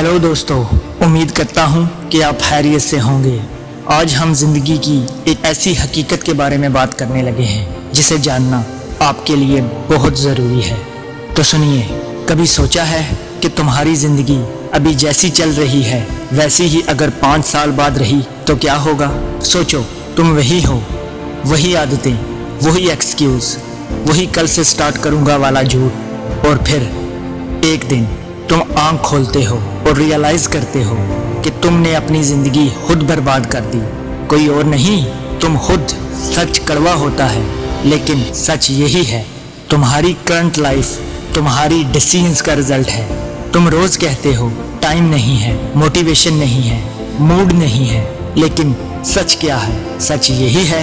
Hello दोस्तों, उम्मीद करता हूँ कि आप खैरियत से होंगे। आज हम ज़िंदगी की एक ऐसी हकीकत के बारे में बात करने लगे हैं जिसे जानना आपके लिए बहुत ज़रूरी है। तो सुनिए, कभी सोचा है कि तुम्हारी ज़िंदगी अभी जैसी चल रही है वैसी ही अगर 5 साल बाद रही तो क्या होगा? सोचो, तुम वही हो, वही आदतें, वही एक्सक्यूज़, वही कल से स्टार्ट करूँगा वाला झूठ, और फिर एक दिन तुम आंख खोलते हो और रियलाइज करते हो कि तुमने अपनी ज़िंदगी खुद बर्बाद कर दी, कोई और नहीं, तुम खुद। सच कड़वा होता है लेकिन सच यही है, तुम्हारी करंट लाइफ तुम्हारी डिसीजंस का रिजल्ट है। तुम रोज़ कहते हो टाइम नहीं है, मोटिवेशन नहीं है, मूड नहीं है, लेकिन सच क्या है? सच यही है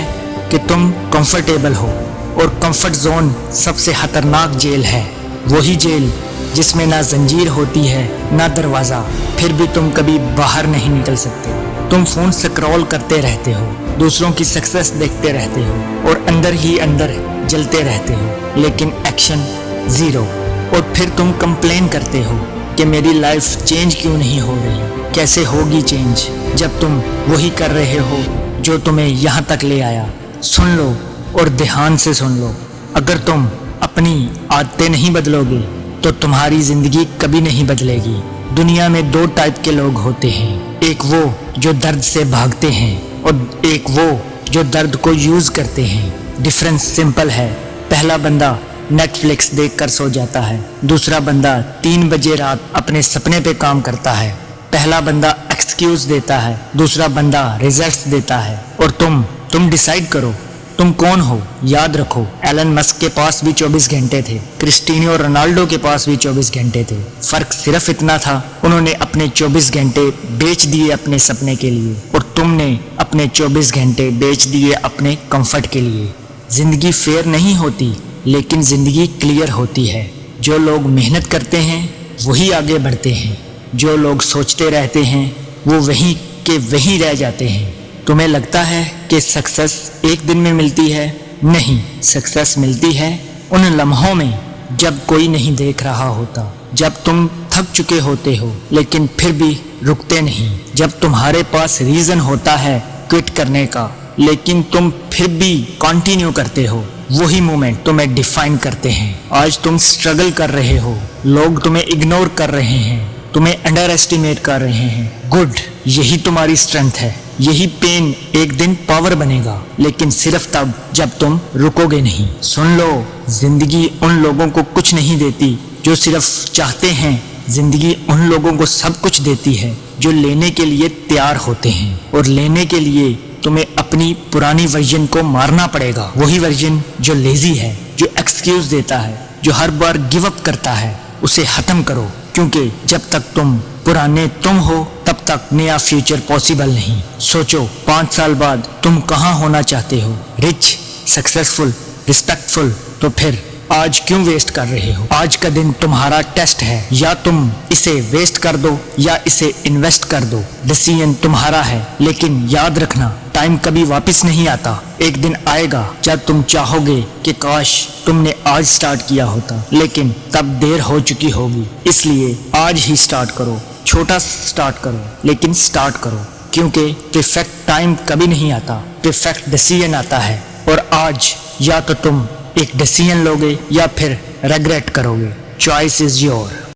कि तुम कंफर्टेबल हो, और कंफर्ट जोन सबसे खतरनाक जेल है। वही जेल जिसमें ना जंजीर होती है ना दरवाज़ा, फिर भी तुम कभी बाहर नहीं निकल सकते। तुम फ़ोन स्क्रॉल करते रहते हो, दूसरों की सक्सेस देखते रहते हो और अंदर ही अंदर जलते रहते हो, लेकिन एक्शन ज़ीरो। और फिर तुम कंप्लेन करते हो कि मेरी लाइफ चेंज क्यों नहीं हो रही। कैसे होगी चेंज जब तुम वही कर रहे हो जो तुम्हें यहाँ तक ले आया? सुन लो और ध्यान से सुन लो, अगर तुम अपनी आदतें नहीं बदलोगे तो तुम्हारी ज़िंदगी कभी नहीं बदलेगी। दुनिया में 2 टाइप के लोग होते हैं, एक वो जो दर्द से भागते हैं और एक वो जो दर्द को यूज़ करते हैं। डिफरेंस सिंपल है, पहला बंदा नेटफ्लिक्स देखकर सो जाता है, दूसरा बंदा 3 बजे रात अपने सपने पे काम करता है। पहला बंदा एक्सक्यूज़ देता है, दूसरा बंदा रिजल्ट्स देता है। और तुम डिसाइड करो तुम कौन हो। याद रखो, एलन मस्क के पास भी 24 घंटे थे, क्रिस्टियानो रोनाल्डो के पास भी 24 घंटे थे। फर्क सिर्फ इतना था, उन्होंने अपने 24 घंटे बेच दिए अपने सपने के लिए, और तुमने अपने 24 घंटे बेच दिए अपने कंफर्ट के लिए। जिंदगी फेयर नहीं होती, लेकिन जिंदगी क्लियर होती है। जो लोग मेहनत करते हैं वही आगे बढ़ते हैं, जो लोग सोचते रहते हैं वो वहीं के वहीं रह जाते हैं। तुम्हें लगता है कि सक्सेस एक दिन में मिलती है? नहीं, सक्सेस मिलती है उन लम्हों में जब कोई नहीं देख रहा होता, जब तुम थक चुके होते हो लेकिन फिर भी रुकते नहीं, जब तुम्हारे पास रीज़न होता है क्विट करने का लेकिन तुम फिर भी कंटिन्यू करते हो। वही मोमेंट तुम्हें डिफाइन करते हैं। आज तुम स्ट्रगल कर रहे हो, लोग तुम्हें इग्नोर कर रहे हैं, तुम्हें अंडर एस्टिमेट कर रहे हैं। गुड, यही तुम्हारी स्ट्रेंथ है। यही पेन एक दिन पावर बनेगा, लेकिन सिर्फ तब जब तुम रुकोगे नहीं। सुन लो, जिंदगी उन लोगों को कुछ नहीं देती जो सिर्फ चाहते हैं, जिंदगी उन लोगों को सब कुछ देती है जो लेने के लिए तैयार होते हैं। और लेने के लिए तुम्हें अपनी पुरानी वर्जन को मारना पड़ेगा, वही वर्जन जो लेजी है, जो एक्सक्यूज देता है, जो हर बार गिव अप करता है। उसे खत्म करो, क्योंकि जब तक तुम पुराने तुम हो तब तक नया फ्यूचर पॉसिबल नहीं। सोचो 5 साल बाद तुम कहाँ होना चाहते हो? Rich, successful, respectful? तो फिर आज क्यों वेस्ट कर रहे हो? आज का दिन तुम्हारा टेस्ट है, या तुम इसे वेस्ट कर दो या इसे इन्वेस्ट कर दो। डिसीजन तुम्हारा है, लेकिन याद रखना टाइम कभी वापस नहीं आता। एक दिन आएगा जब तुम चाहोगे कि काश तुमने आज स्टार्ट किया होता, लेकिन तब देर हो चुकी होगी। इसलिए आज ही स्टार्ट करो, छोटा स्टार्ट करो, लेकिन स्टार्ट करो, क्योंकि परफेक्ट टाइम कभी नहीं आता, परफेक्ट डिसीजन आता है। और आज या तो तुम एक डिसीजन लोगे या फिर रिग्रेट करोगे। Choice is your.